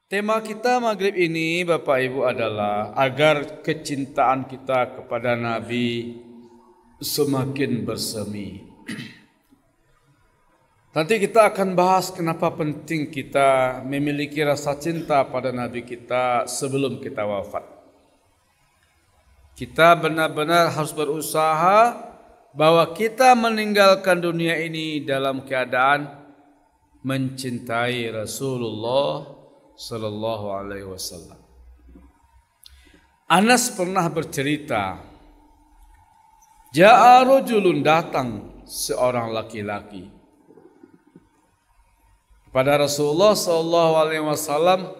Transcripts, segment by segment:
Tema kita maghrib ini Bapak Ibu adalah agar kecintaan kita kepada Nabi semakin bersemi. Nanti kita akan bahas kenapa penting kita memiliki rasa cinta pada Nabi kita sebelum kita wafat. Kita benar-benar harus berusaha bahwa kita meninggalkan dunia ini dalam keadaan mencintai Rasulullah Sallallahu Alaihi Wasallam. Anas pernah bercerita, Ja'a rajulun, datang seorang laki-laki kepada Rasulullah Sallallahu Alaihi Wasallam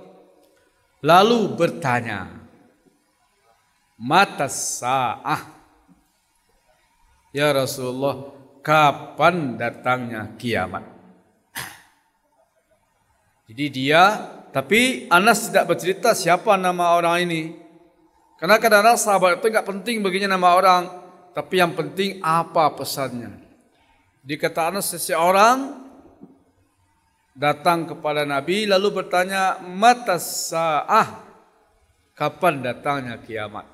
lalu bertanya, Mata sa'ah? Ya Rasulullah, kapan datangnya kiamat? Jadi tapi Anas tidak bercerita siapa nama orang ini. Karena kadang-kadang sahabat itu enggak penting baginya nama orang, tapi yang penting apa pesannya. Di kata Anas, seseorang datang kepada Nabi lalu bertanya, Mata sa'ah? Kapan datangnya kiamat?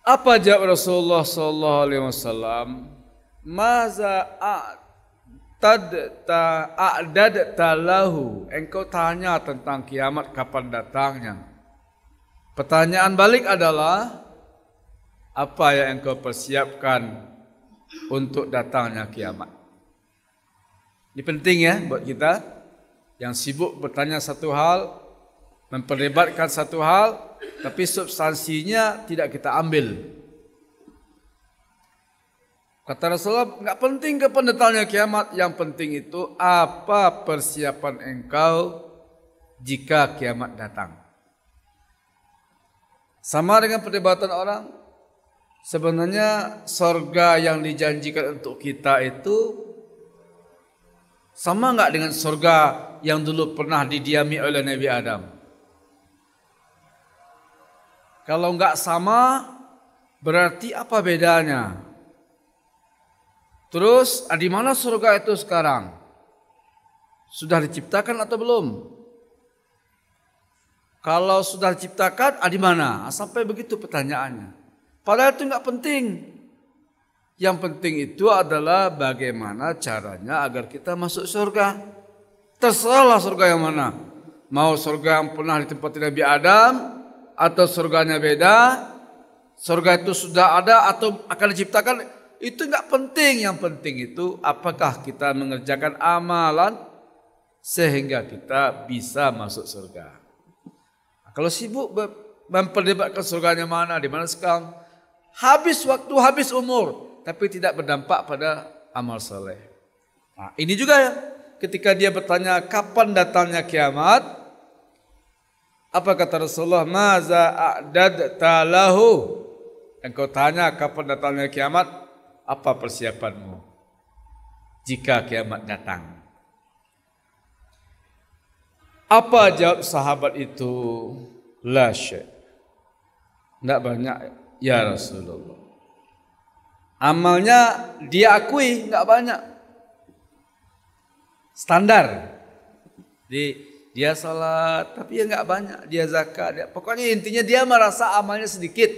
Apa jawab Rasulullah sallallahu alaihi wasallam? Maza a'dadta lahu. Engkau tanya tentang kiamat kapan datangnya. Pertanyaan balik adalah, apa yang engkau persiapkan untuk datangnya kiamat? Ini penting ya buat kita yang sibuk bertanya satu hal, memperdebatkan satu hal, tapi substansinya tidak kita ambil. Kata Rasulullah, enggak penting kapan datangnya kiamat, yang penting itu apa persiapan engkau jika kiamat datang. Sama dengan perdebatan orang, sebenarnya surga yang dijanjikan untuk kita itu sama enggak dengan surga yang dulu pernah didiami oleh Nabi Adam? Kalau enggak sama, berarti apa bedanya? Terus, di mana surga itu sekarang? Sudah diciptakan atau belum? Kalau sudah diciptakan, di mana? Sampai begitu pertanyaannya. Padahal itu enggak penting. Yang penting itu adalah bagaimana caranya agar kita masuk surga. Terserahlah surga yang mana. Mau surga yang pernah ditempati Nabi Adam, atau surganya beda, surga itu sudah ada atau akan diciptakan, itu enggak penting. Yang penting itu apakah kita mengerjakan amalan sehingga kita bisa masuk surga. Kalau sibuk memperdebatkan surganya mana, di mana sekarang, habis waktu, habis umur, tapi tidak berdampak pada amal soleh. Nah, ini juga ya, ketika dia bertanya kapan datangnya kiamat, apa kata Rasulullah? Maza a'dadta lahu. Engkau tanya kapan datangnya kiamat, apa persiapanmu jika kiamat datang? Apa jawab sahabat itu? La syai'. Tidak banyak ya Rasulullah. Amalnya dia akui tidak banyak. Standar. Dia salat, tapi enggak banyak. Dia zakat. Pokoknya intinya dia merasa amalnya sedikit.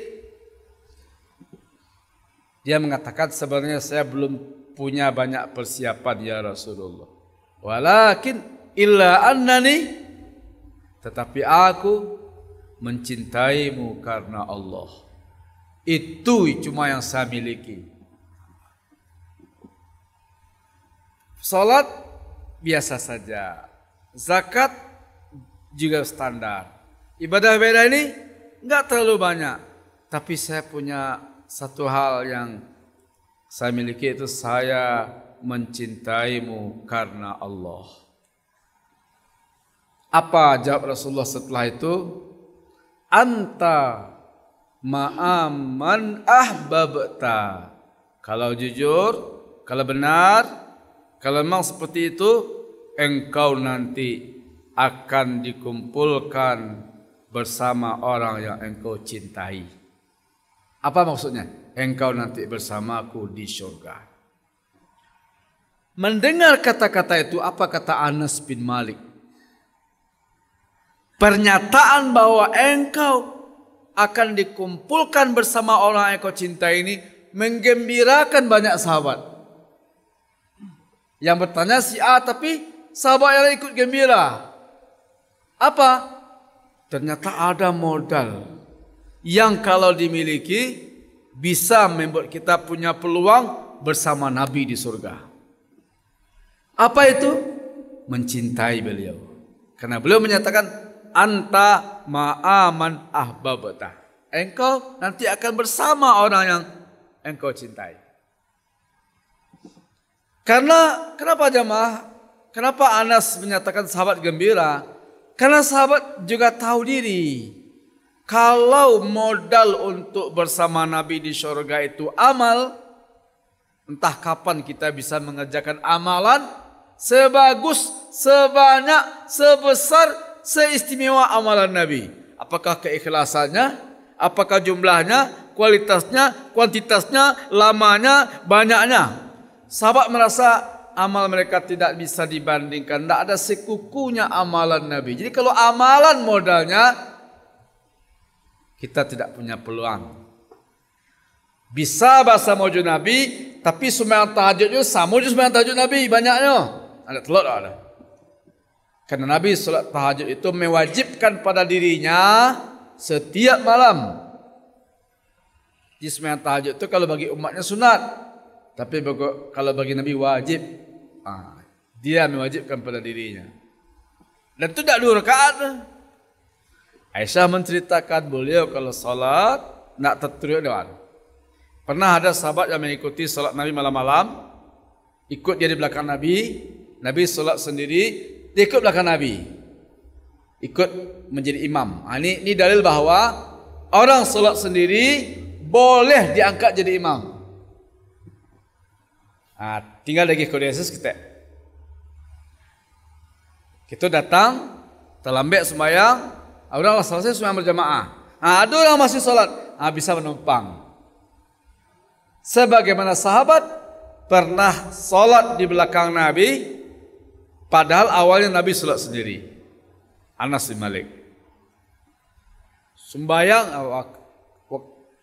Dia mengatakan sebenarnya saya belum punya banyak persiapan ya Rasulullah. Walakin illa annani, tetapi aku mencintaimu karena Allah. Itu cuma yang saya miliki. Salat biasa saja. Zakat juga standar. Ibadah-ibadah ini enggak terlalu banyak. Tapi saya punya satu hal yang saya miliki, itu saya mencintaimu karena Allah. Apa jawab Rasulullah setelah itu? Anta ma'aman ahbabta. Kalau jujur, kalau benar, kalau memang seperti itu, engkau nanti akan dikumpulkan bersama orang yang engkau cintai. Apa maksudnya? Engkau nanti bersamaku di surga. Mendengar kata-kata itu, apa kata Anas bin Malik? Pernyataan bahwa engkau akan dikumpulkan bersama orang yang kau cintai ini menggembirakan banyak sahabat. Yang bertanya si A, tapi sahabat yang lain ikut gembira. Apa? Ternyata ada modal yang kalau dimiliki bisa membuat kita punya peluang bersama Nabi di surga. Apa itu? Mencintai beliau. Karena beliau menyatakan, anta ma'aman ahbabta. Engkau nanti akan bersama orang yang engkau cintai. Karena kenapa jamaah? Kenapa Anas menyatakan sahabat gembira? Karena sahabat juga tahu diri. Kalau modal untuk bersama Nabi di surga itu amal, entah kapan kita bisa mengerjakan amalan sebagus, sebanyak, sebesar, seistimewa amalan Nabi. Apakah keikhlasannya, apakah jumlahnya, kualitasnya, kuantitasnya, lamanya, banyaknya. Sahabat merasa amal mereka tidak bisa dibandingkan. Tidak ada sekukunya amalan Nabi. Jadi kalau amalan modalnya, kita tidak punya peluang. Bisa bahasa maju Nabi, tapi sembahyang tahajudnya sama je sembahyang tahajud Nabi banyaknya. Ada telur ada. Karena Nabi solat tahajud itu mewajibkan pada dirinya setiap malam. Di sembahyang tahajud itu kalau bagi umatnya sunat. Tapi kalau bagi Nabi wajib. Dia mewajibkan pada dirinya. Dan itu tidak 2 rakaat. Aisyah menceritakan beliau kalau salat nak tertunduk doa. Pernah ada sahabat yang mengikuti salat Nabi malam-malam, ikut dia di belakang Nabi. Nabi salat sendiri, dia ikut belakang Nabi, ikut menjadi imam. Ini dalil bahawa orang salat sendiri boleh diangkat jadi imam. Tinggal lagi kodesis kita datang terlambat sembahyang, orang selesai sembahyang berjamaah. Ada orang masih salat, bisa menumpang. Sebagaimana sahabat pernah salat di belakang Nabi, padahal awalnya Nabi salat sendiri. Anas bin Malik.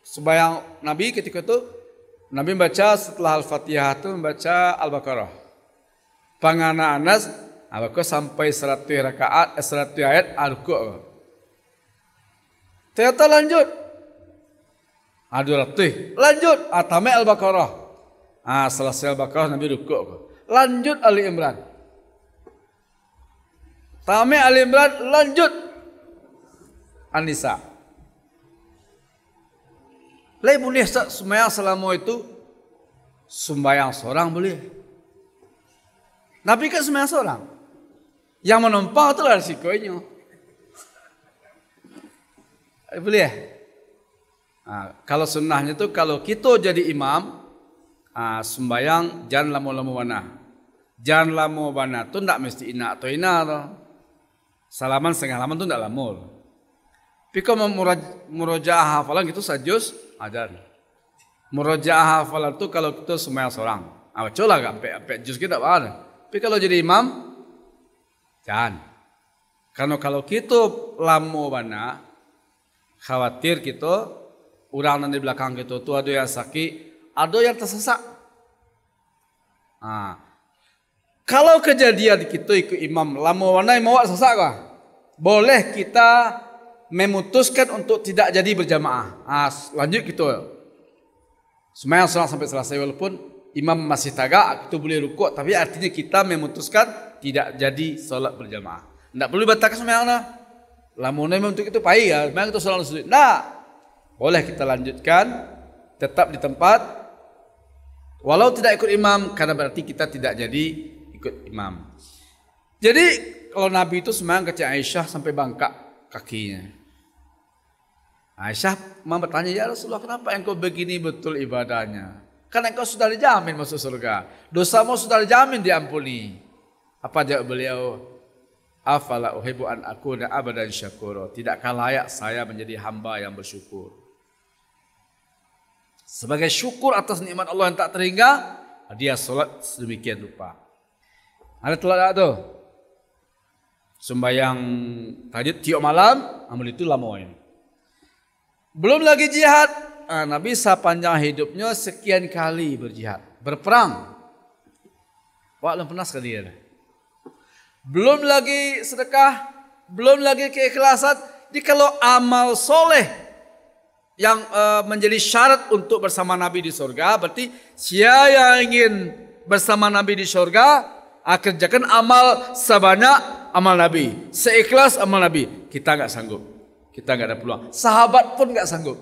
Sembahyang Nabi ketika itu, Nabi membaca setelah Al-Fatihah itu membaca Al-Baqarah. Pangana Anas, Al-Baqarah sampai 100 rakaat, 100 ayat, rukuk. Ternyata lanjut. 200. Lanjut. Tamat Al-Baqarah. Selesai Al-Baqarah Nabi rukuk. Lanjut Ali Imran. Tamat Ali Imran, lanjut An-Nisa. Boleh sembahyang selama itu sembahyang seorang boleh. Nabi kan sembahyang seorang. Yang menumpang itulah risikonya. Boleh. Kalau sunnahnya itu kalau kita jadi imam, sembahyang jangan lama-lama wana. Jangan lama wana tu tidak mesti ina atau ina. Salaman setengah laman tu tidak lama. Tapi kalau murojaah hafalan itu sajus ajar. Murojaah hafalan itu kalau kita sembahyang seorang. Coba lah sampai juz kita tak ada. Tapi kalau jadi imam, jangan. Karena kalau kita lama wana, khawatir kita orang di belakang kita tu ada yang sakit, ada yang tersesat. Kalau kejadian kita ikut imam lama wana yang mau sesak kah? Boleh kita memutuskan untuk tidak jadi berjamaah. Lanjut kita sembahyang seorang sampai selesai, walaupun imam masih tagak, itu boleh rukuk, tapi artinya kita memutuskan tidak jadi solat berjamaah. Tidak perlu batalkan sembahyang lah. Lamunnya untuk itu payah ya, memang itu solat sujud. Nah, boleh kita lanjutkan, tetap di tempat, walau tidak ikut imam, karena berarti kita tidak jadi ikut imam. Jadi kalau Nabi itu sembahyang ke Aisyah sampai bangkak kakinya. Aisyah bertanya, ya Rasulullah, kenapa engkau begini betul ibadahnya? Karena engkau sudah dijamin masuk surga, dosamu sudah dijamin diampuni. Apa jawab beliau? Afala uhibbu an akuna abadan syakura. Tidakkah layak saya menjadi hamba yang bersyukur? Sebagai syukur atas nikmat Allah yang tak terhingga, dia solat sedemikian rupa. Ada telah tu. Sembayang tahajud tiap malam, amal itu lama. Belum lagi jihad. Nabi sepanjang hidupnya sekian kali berjihad, berperang. Wah, pernah sekali ya. Belum lagi sedekah, belum lagi keikhlasan. Jadi kalau amal soleh yang menjadi syarat untuk bersama Nabi di surga, berarti siapa yang ingin bersama Nabi di surga, kerjakan amal sebanyak amal Nabi, seikhlas amal Nabi. Kita nggak sanggup, kita nggak ada peluang. Sahabat pun nggak sanggup.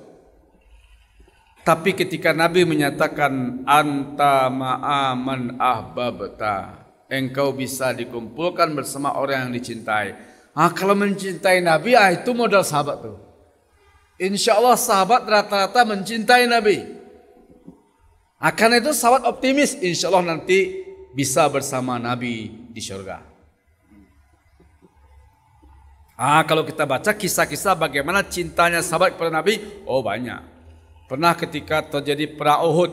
Tapi ketika Nabi menyatakan anta ma'aman ahbabta, engkau bisa dikumpulkan bersama orang yang dicintai. Kalau mencintai Nabi, itu modal sahabat tuh. Insya Allah sahabat rata-rata mencintai Nabi. Karena itu sahabat optimis, insya Allah nanti bisa bersama Nabi di surga. Kalau kita baca kisah-kisah bagaimana cintanya sahabat kepada Nabi, banyak. Pernah ketika terjadi perang Uhud.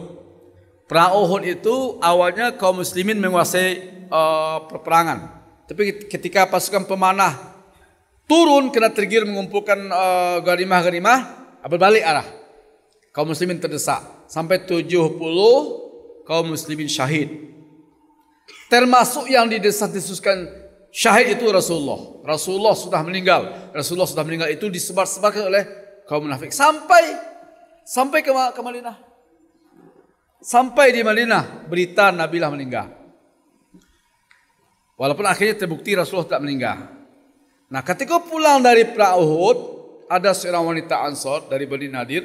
Perang Uhud itu awalnya kaum muslimin menguasai peperangan. Tapi ketika pasukan pemanah turun kena tergiur mengumpulkan ghanimah-ghanimah, berbalik arah. Kaum muslimin terdesak. Sampai 70 kaum muslimin syahid. Termasuk yang didesak-desuskan syahid itu Rasulullah. Rasulullah sudah meninggal. Rasulullah sudah meninggal itu disebar-sebarkan oleh kaum munafik. Sampai ke Madinah. Sampai di Madinah berita Nabi lah meninggal. Walaupun akhirnya terbukti Rasulullah tak meninggal. Nah, ketika pulang dari perang Uhud, ada seorang wanita Ansor dari Bani Nadir.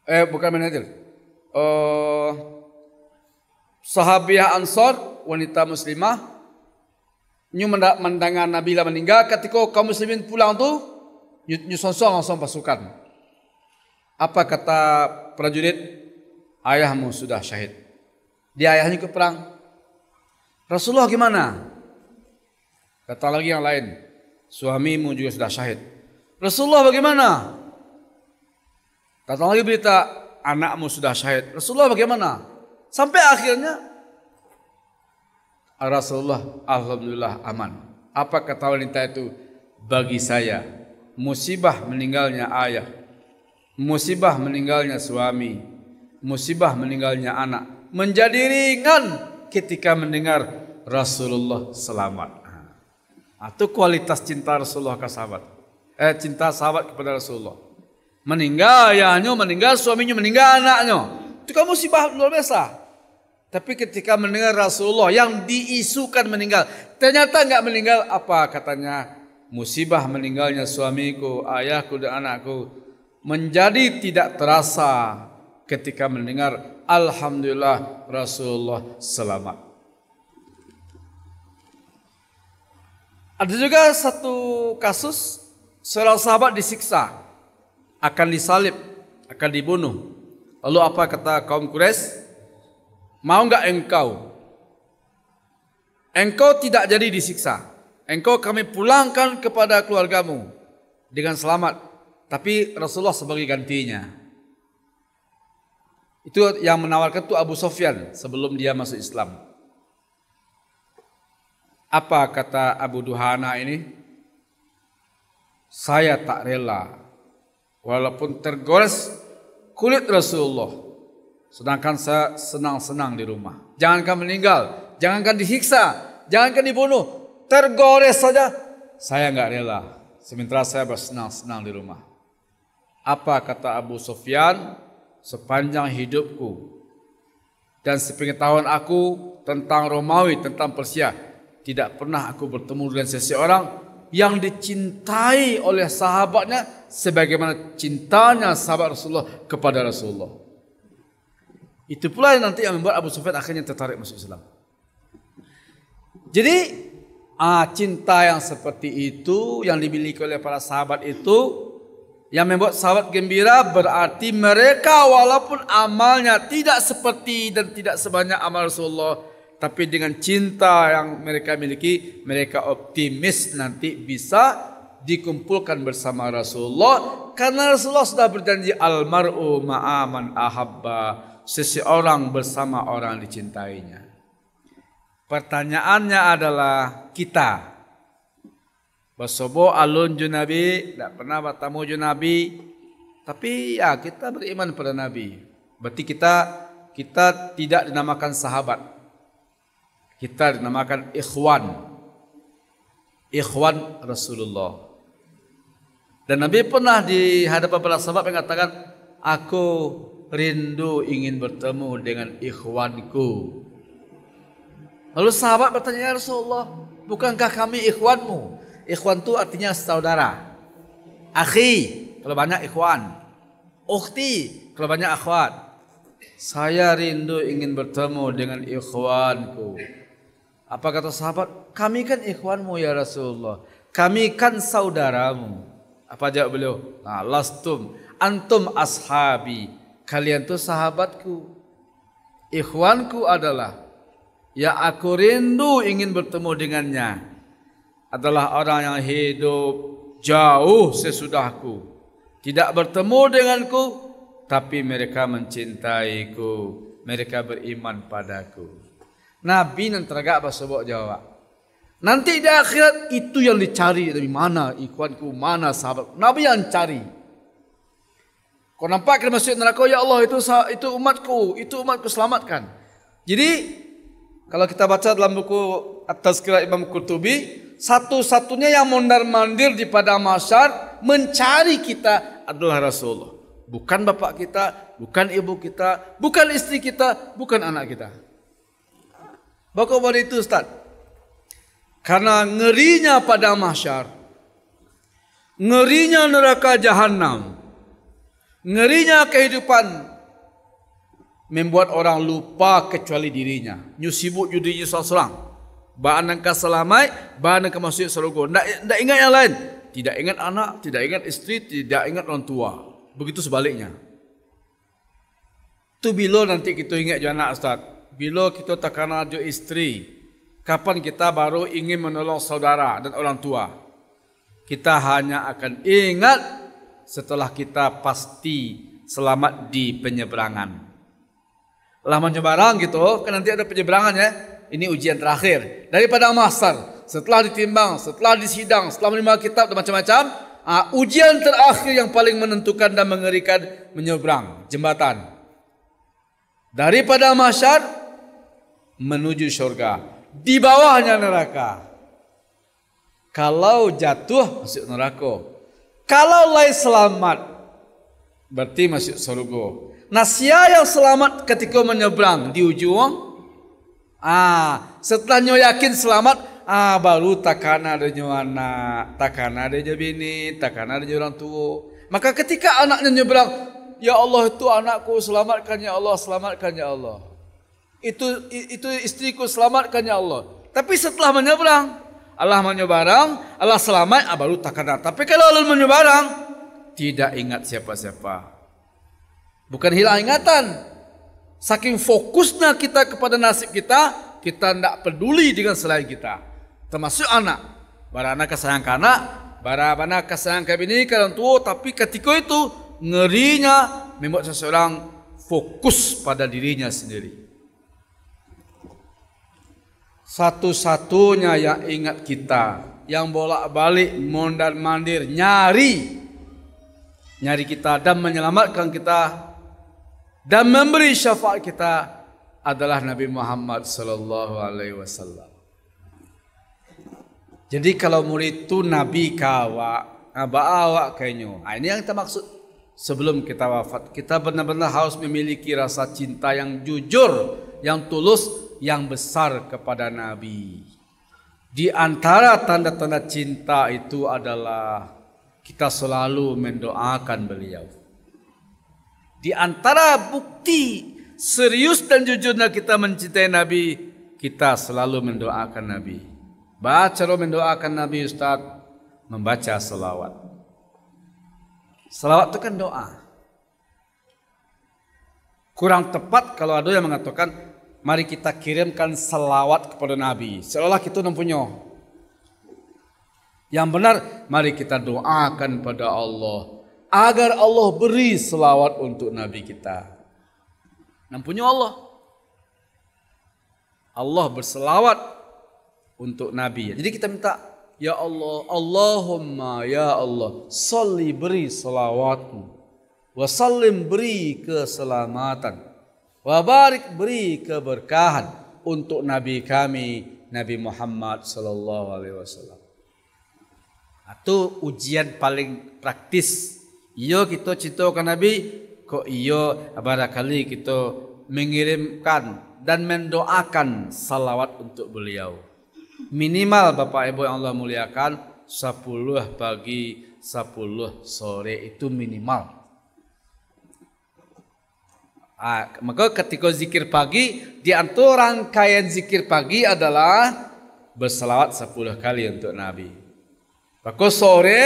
Bukan Bani Nadir. Sahabiah Ansor, wanita muslimah, mendengar Nabi lah meninggal. Ketika kaum muslimin pulang tu, nyusong langsung pasukan. Apa kata prajurit? Ayahmu sudah syahid. Dia ayahnya ke perang. Rasulullah gimana? Kata lagi yang lain, suamimu juga sudah syahid. Rasulullah bagaimana? Kata lagi berita, anakmu sudah syahid. Rasulullah bagaimana? Sampai akhirnya Rasulullah alhamdulillah aman. Apa kata wanita itu? Bagi saya musibah meninggalnya ayah, musibah meninggalnya suami, musibah meninggalnya anak menjadi ringan ketika mendengar Rasulullah selamat. Itu kualitas cinta Rasulullah ke sahabat. Cinta sahabat kepada Rasulullah. Meninggal ayahnya, meninggal suaminya, meninggal anaknya. Itu kan musibah luar biasa. Tapi ketika mendengar Rasulullah yang diisukan meninggal, ternyata enggak meninggal, apa katanya? Musibah meninggalnya suamiku, ayahku dan anakku menjadi tidak terasa ketika mendengar alhamdulillah Rasulullah selamat. Ada juga satu kasus seorang sahabat disiksa, akan disalib, akan dibunuh. Lalu apa kata kaum Quraisy? Mau enggak engkau? Engkau tidak jadi disiksa. Engkau kami pulangkan kepada keluargamu dengan selamat. Tapi Rasulullah sebagai gantinya. Itu yang menawarkan itu Abu Sufyan sebelum dia masuk Islam. Apa kata Abu Duhana ini? Saya tak rela walaupun tergores kulit Rasulullah, sedangkan saya senang-senang di rumah. Jangankan meninggal, jangankan disiksa, jangankan dibunuh, tergores saja saya enggak rela. Sementara saya bersenang-senang di rumah. Apa kata Abu Sufyan? Sepanjang hidupku dan sepengetahuan aku tentang Romawi, tentang Persia, tidak pernah aku bertemu dengan seseorang yang dicintai oleh sahabatnya sebagaimana cintanya sahabat Rasulullah kepada Rasulullah. Itu pula yang nanti yang membuat Abu Sufyan akhirnya tertarik masuk Islam. Jadi cinta yang seperti itu yang dimiliki oleh para sahabat itu yang membuat sahabat gembira, berarti mereka walaupun amalnya tidak seperti dan tidak sebanyak amal Rasulullah, tapi dengan cinta yang mereka miliki, mereka optimis nanti bisa dikumpulkan bersama Rasulullah. Karena Rasulullah sudah berjanji almar'u ma'aman ahabba, seseorang bersama orang dicintainya. Pertanyaannya adalah kita Basobo alun ju Nabi, tak pernah bertemu ju Nabi. Tapi ya kita beriman pada Nabi. Berarti kita tidak dinamakan sahabat. Kita dinamakan ikhwan. Ikhwan Rasulullah. Dan Nabi pernah di hadapan para sahabat mengatakan, aku rindu ingin bertemu dengan ikhwanku. Lalu sahabat bertanya, ya Rasulullah, bukankah kami ikhwanmu? Ikhwan itu artinya saudara. Akhi, kalau banyak ikhwan. Ukhti, kalau banyak akhwat. Saya rindu ingin bertemu dengan ikhwanku. Apa kata sahabat? Kami kan ikhwanmu ya Rasulullah. Kami kan saudaramu. Apa jawab beliau? Nah, lastum antum ashabi. Kalian tu sahabatku. Ikhwanku adalah ya aku rindu ingin bertemu dengannya. Adalah orang yang hidup jauh sesudahku. Tidak bertemu denganku, tapi mereka mencintaiku. Mereka beriman padaku. Nabi yang teragak bersebut jawab. Nanti di akhirat itu yang dicari. Dari mana ikhwanku, mana sahabat. Nabi yang cari. Kau nampak kena masuk neraka, ya Allah itu umatku. Itu umatku selamatkan. Jadi, kalau kita baca dalam buku At-Tazkirah Imam Qurtubi, satu-satunya yang mondar-mandir di padang mahsyar mencari kita adalah Rasulullah. Bukan bapak kita, bukan ibu kita, bukan istri kita, bukan anak kita. Bagaimana itu Ustaz? Karena ngerinya padang mahsyar, ngerinya neraka jahanam, ngerinya kehidupan membuat orang lupa kecuali dirinya. Nyusibuk judi seorang. Ba'an nangka selamai, ba'an nangka masuk surga. Tak ingat yang lain. Tidak ingat anak, tidak ingat istri, tidak ingat orang tua. Begitu sebaliknya. Tu bila nanti kita ingat je anak Ustaz. Bila kita takkan ada istri. Kapan kita baru ingin menolong saudara dan orang tua. Kita hanya akan ingat setelah kita pasti selamat di penyeberangan. Lah menyeberang gitu, kan nanti ada penyeberangan ya. Ini ujian terakhir daripada mahsyar. Setelah ditimbang, setelah disidang, setelah menerima kitab dan macam-macam, ujian terakhir yang paling menentukan dan mengerikan menyeberang jembatan daripada mahsyar menuju syurga. Di bawahnya neraka. Kalau jatuh masuk neraka. Kalau lain selamat berarti masuk surga. Nah, siapa yang selamat ketika menyeberang di ujung? Setelah nyo yakin selamat, baru takkan ada nyo anak, takkan ada nyo bini, takkan ada nyo orang tua. Maka ketika anaknya nyeberang, ya Allah itu anakku, selamatkan ya Allah, selamatkan ya Allah. Itu istriku, selamatkan ya Allah. Tapi setelah menyeberang, Allah menyeberang, Allah selamat, baru takkan ada. Tapi kalau Allah menyeberang, tidak ingat siapa-siapa. Bukan hilang ingatan. Saking fokusnya kita kepada nasib kita tidak peduli dengan selain kita. Termasuk anak. Bara anak kesayang anak, bara anak kesayang bini, orang tua. Tapi ketika itu ngerinya membuat seseorang fokus pada dirinya sendiri. Satu-satunya yang ingat kita, yang bolak-balik mondar-mandir nyari kita dan menyelamatkan kita dan memberi syafaat kita adalah Nabi Muhammad sallallahu alaihi wasallam. Jadi kalau murid itu Nabi kawa, awak kainyo. Ini yang kita maksud. Sebelum kita wafat, kita benar-benar harus memiliki rasa cinta yang jujur, yang tulus, yang besar kepada Nabi. Di antara tanda-tanda cinta itu adalah kita selalu mendoakan beliau. Di antara bukti serius dan jujurnya kita mencintai Nabi, kita selalu mendoakan Nabi. Baca mendoakan Nabi Ustaz, membaca selawat. Selawat itu kan doa. Kurang tepat kalau ada yang mengatakan, mari kita kirimkan selawat kepada Nabi. Seolah kita mempunyai. Yang benar, mari kita doakan pada Allah agar Allah beri selawat untuk Nabi kita. Nampunya Allah. Allah berselawat untuk Nabi. Jadi kita minta Ya Allah, Allahumma ya Allah, salli beri salawatmu, wa sallim beri keselamatan, wa barik beri keberkahan untuk Nabi kami, Nabi Muhammad sallallahu alaihi wasallam. Itu ujian paling praktis. Iyo kita cintakan Nabi, kok iyo barangkali kita mengirimkan dan mendoakan salawat untuk beliau. Minimal Bapak Ibu yang Allah muliakan 10 pagi 10 sore itu minimal. Maka ketika zikir pagi, di antara rangkaian zikir pagi adalah berselawat 10 kali untuk Nabi. Maka sore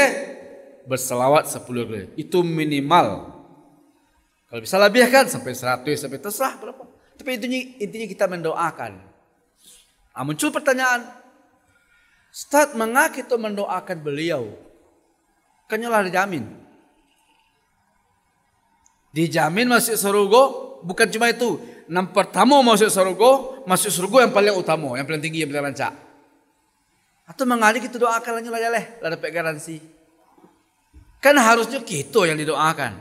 berselawat 10 kali. Itu minimal. Kalau bisa lebihkan sampai 100, sampai terserah berapa. Tapi intinya kita mendoakan. Muncul pertanyaan, Ustaz, mengapa kita mendoakan beliau? Kan nyolah dijamin. Dijamin masuk surga, bukan cuma itu. Yang pertama masuk surga yang paling utama, yang paling tinggi, yang paling rancak. Atau mengapa kita doakan nyolah jaleh, lah dapat garansi. Kan harusnya kita yang didoakan.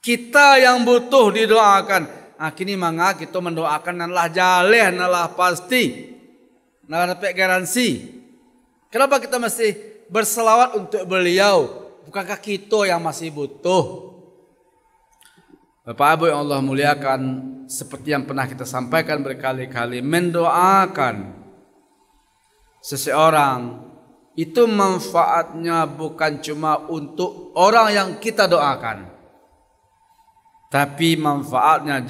Kita yang butuh didoakan. Kini mangga kita mendoakan nalah jaleh, nalah pasti. Nah, dapat garansi. Kenapa kita mesti berselawat untuk beliau? Bukankah kita yang masih butuh? Bapak Ibu yang Allah muliakan, seperti yang pernah kita sampaikan berkali-kali, mendoakan seseorang itu manfaatnya bukan cuma untuk orang yang kita doakan, tapi manfaatnya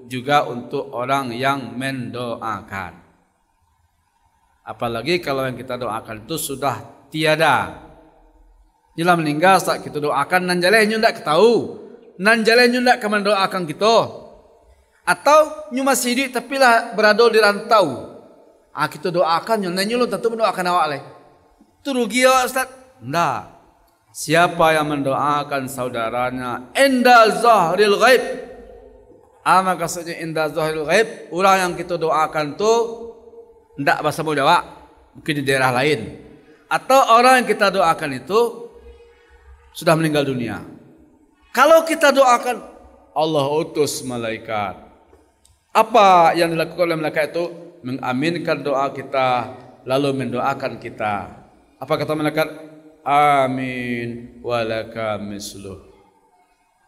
juga untuk orang yang mendoakan. Apalagi kalau yang kita doakan itu sudah tiada. Bila meninggal saat kita doakan, nan jalehnya tidak ketahu. Nan jalehnya tidak akan mendoakan kita. Atau nyu masih hidup tapi lah berada di rantau. Kita doakan, nan nyu tentu mendoakan awak leh. Itu rugi ya Ustaz? Tidak. Siapa yang mendoakan saudaranya inda zahril ghaib. Apa maksudnya inda zahril ghaib? Orang yang kita doakan tu tidak bahasa Jawa, mungkin di daerah lain. Atau orang yang kita doakan itu sudah meninggal dunia. Kalau kita doakan, Allah utus malaikat. Apa yang dilakukan oleh malaikat itu? Mengaminkan doa kita, lalu mendoakan kita. Apa kata malaikat? Amin walaka misluh.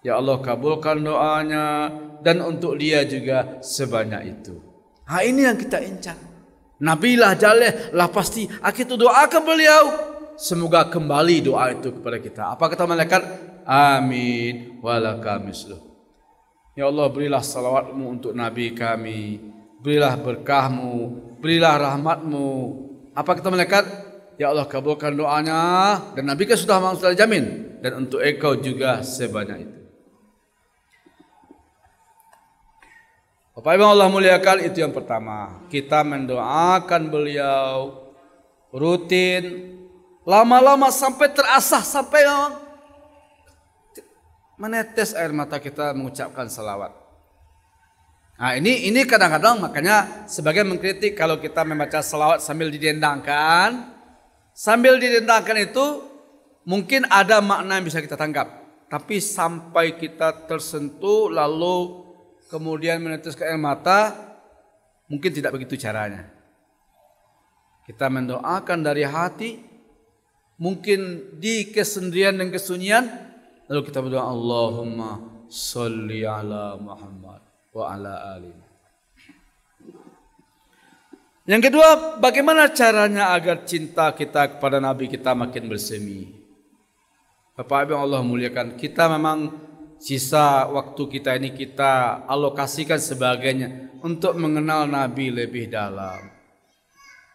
Ya Allah, kabulkan doanya dan untuk dia juga sebanyak itu. Ini yang kita incar. Nabilah jaleh lah pasti kita doakan beliau, semoga kembali doa itu kepada kita. Apa kata malaikat? Amin walaka misluh. Ya Allah, berilah salawatmu untuk Nabi kami, berilah berkahmu, berilah rahmatmu. Apa kata malaikat? Ya Allah, kabulkan doanya, dan Nabi kan sudah jamin, dan untuk engkau juga sebanyak itu. Bapak Ibu Allah muliakan, itu yang pertama. Kita mendoakan beliau rutin, lama-lama sampai terasah, sampai menetes air mata kita mengucapkan salawat. Ini kadang-kadang makanya sebagian mengkritik kalau kita membaca salawat sambil didendangkan. Sambil didendangkan itu mungkin ada makna yang bisa kita tangkap. Tapi sampai kita tersentuh lalu kemudian meneteskan air mata, mungkin tidak begitu caranya. Kita mendoakan dari hati, mungkin di kesendirian dan kesunyian, lalu kita berdoa, Allahumma sholli ala Muhammad wa ala ali. Yang kedua, bagaimana caranya agar cinta kita kepada Nabi kita makin bersemi? Bapak Ibu yang Allah muliakan, kita memang sisa waktu kita ini kita alokasikan sebagainya untuk mengenal Nabi lebih dalam.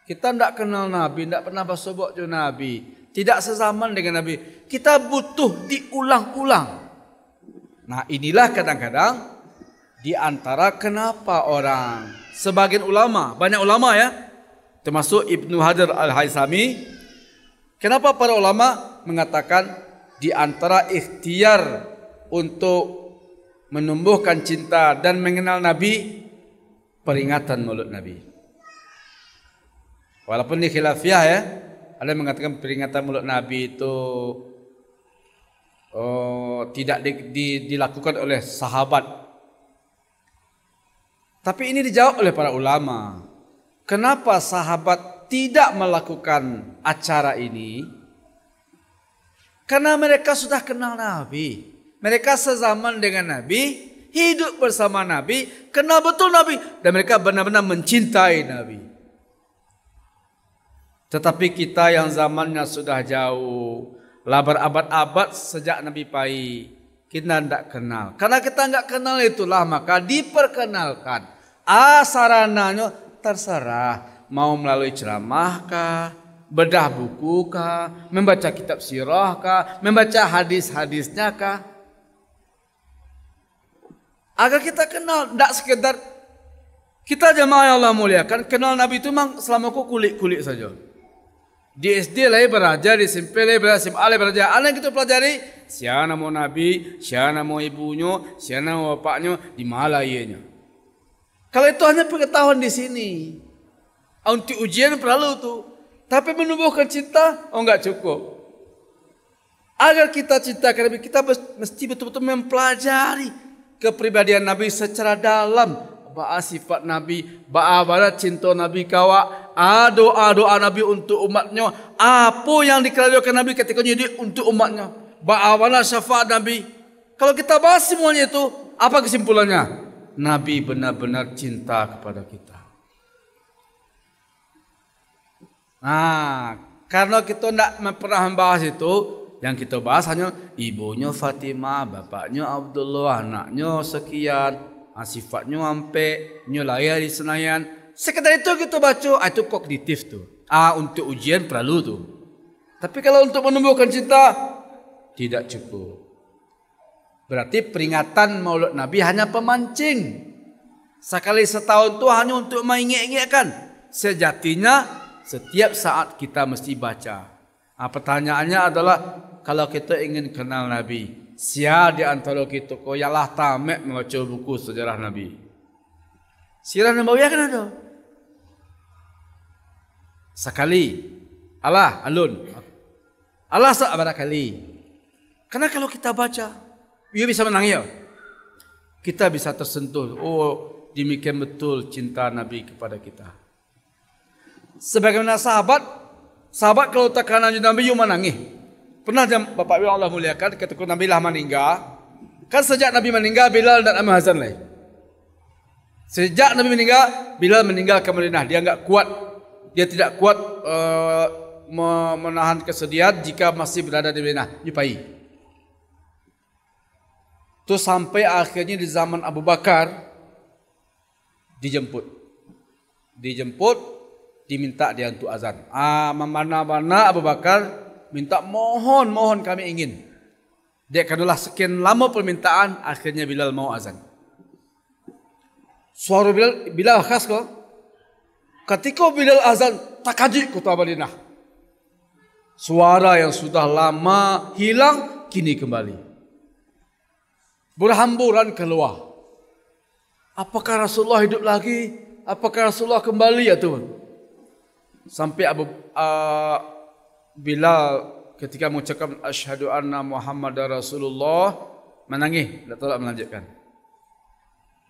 Kita tidak kenal Nabi, tidak pernah bersobok dengan Nabi, tidak sezaman dengan Nabi. Kita butuh diulang-ulang. Nah, inilah kadang-kadang di antara kenapa orang, sebagian ulama, banyak ulama ya, termasuk Ibnu Hajar Al-Haythami, kenapa para ulama mengatakan di antara ikhtiar untuk menumbuhkan cinta dan mengenal Nabi, peringatan Maulid Nabi. Walaupun di khilafiyah ya, Ada yang mengatakan peringatan Maulid Nabi itu tidak dilakukan oleh sahabat. Tapi ini dijawab oleh para ulama. Kenapa sahabat tidak melakukan acara ini? Karena mereka sudah kenal Nabi. Mereka sezaman dengan Nabi, hidup bersama Nabi, kenal betul Nabi, dan mereka benar-benar mencintai Nabi. Tetapi kita yang zamannya sudah jauh, lah berabad-abad sejak Nabi pai, kita tidak kenal. Karena kita tidak kenal itulah maka diperkenalkan. Sarananya terserah, mau melalui ceramah kah, bedah buku kah, membaca kitab sirah kah, membaca hadis-hadisnya kah, agar kita kenal. Tidak sekedar kita jemaah yang Allah muliakan, kenal Nabi itu memang selama kulit-kulit saja. Di SD lah belajar, di SMP lah belajar, SMA lah belajar. Anak kita pelajari siapa nama Nabi, siapa nama ibunya, siapa nama bapaknya, di mana ianya. Kalau itu hanya pengetahuan di sini, untuk ujian perlu tuh. Tapi menumbuhkan cinta, enggak cukup. Agar kita cinta Nabi, kita mesti betul-betul mempelajari kepribadian Nabi secara dalam. Ba'a sifat Nabi, ba'a cinta Nabi kawa, doa-doa Nabi untuk umatnya, apa yang dikerjakan Nabi ketika jadi untuk umatnya, ba'a syafaat Nabi. Kalau kita bahas semuanya itu, apa kesimpulannya? Nabi benar-benar cinta kepada kita. Nah, karena kita tidak pernah membahas itu, yang kita bahas hanya ibunya Fatimah, bapaknya Abdullah, anaknya sekian, sifatnya ampe, lahir di Senayan. Sekedar itu kita baca, itu kognitif tuh. Untuk ujian perlu tuh. Tapi kalau untuk menumbuhkan cinta, tidak cukup. Berarti peringatan Maulid Nabi hanya pemancing. Sekali setahun itu hanya untuk mengingat-ingatkan. Sejatinya setiap saat kita mesti baca. Pertanyaannya adalah, kalau kita ingin kenal Nabi, siapa di antara kita kau ialah tamak membaca buku sejarah Nabi? Sirah Nabawiyah kan ada. Sekali, alun. Allah seabad kali. Karena kalau kita baca, ia bisa menang ya. Kita bisa tersentuh. Oh, demikian betul cinta Nabi kepada kita. Sebagaimana sahabat kalau tak kenal Nabi, ia menangis. Pernah Bapak Ibu Allah muliakan ketika Nabi lah meninggal. Kan sejak Nabi meninggal, Bilal dan Amr Hazan lah. Sejak Nabi meninggal, Bilal meninggal ke Madinah. Dia enggak kuat. Dia tidak kuat menahan kesedihan jika masih berada di Madinah. Yupai. Itu sampai akhirnya di zaman Abu Bakar dijemput, diminta dia untuk azan. Mana-mana Abu Bakar minta, mohon kami ingin. Dia kanulah sekian lama permintaan, akhirnya Bilal mau azan. Suara Bilal khas kok. Ketika Bilal azan, takajik kota Madinah. Suara yang sudah lama hilang, kini kembali. Berhamburan keluar. Apakah Rasulullah hidup lagi? Apakah Rasulullah kembali ya Tuhan? Sampai Bilal ketika mengucapkan asyhadu anna Muhammadar Rasulullah menangis, tidak tahu melanjutkan.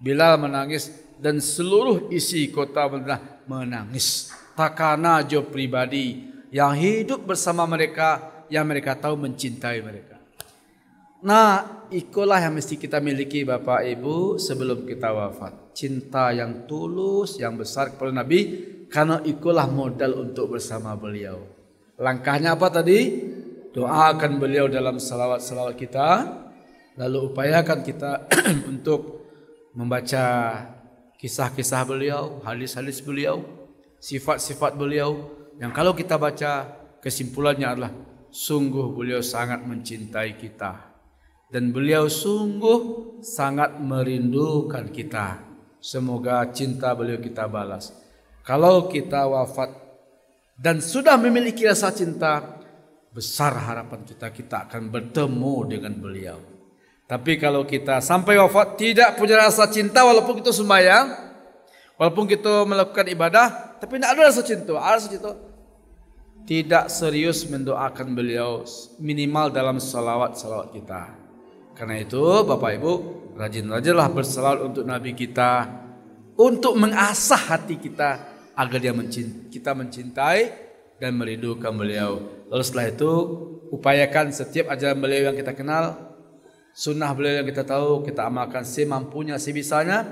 Bilal menangis dan seluruh isi kota Madinah menangis. Takana jo pribadi yang hidup bersama mereka, yang mereka tahu mencintai mereka. Nah, itulah yang mesti kita miliki Bapak Ibu sebelum kita wafat. Cinta yang tulus, yang besar kepada Nabi, karena itulah modal untuk bersama beliau. Langkahnya apa tadi? Doakan beliau dalam salawat-salawat kita. Lalu upayakan kita untuk membaca kisah-kisah beliau, hadis-hadis beliau, sifat-sifat beliau. Yang kalau kita baca, kesimpulannya adalah sungguh beliau sangat mencintai kita. Dan beliau sungguh sangat merindukan kita. Semoga cinta beliau kita balas. Kalau kita wafat dan sudah memiliki rasa cinta, besar harapan kita akan bertemu dengan beliau. Tapi kalau kita sampai wafat tidak punya rasa cinta, walaupun kita sembahyang, walaupun kita melakukan ibadah, tapi tidak ada rasa cinta, tidak serius mendoakan beliau minimal dalam salawat kita. Karena itu Bapak Ibu, rajin-rajinlah bersalawat untuk Nabi kita, untuk mengasah hati kita agar kita mencintai dan merindukan beliau. Lalu setelah itu upayakan setiap ajaran beliau yang kita kenal, sunnah beliau yang kita tahu, kita amalkan semampunya, sebisanya.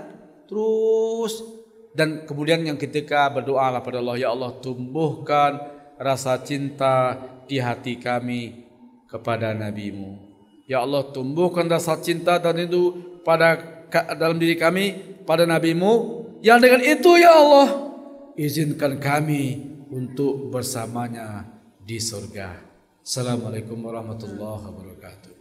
Terus dan kemudian yang ketika berdoa kepada Allah, ya Allah tumbuhkan rasa cinta di hati kami kepada Nabi-Mu. Ya Allah tumbuhkan rasa cinta dan itu dalam diri kami pada Nabi-Mu. Yang dengan itu ya Allah izinkan kami untuk bersamanya di surga. Assalamualaikum warahmatullahi wabarakatuh.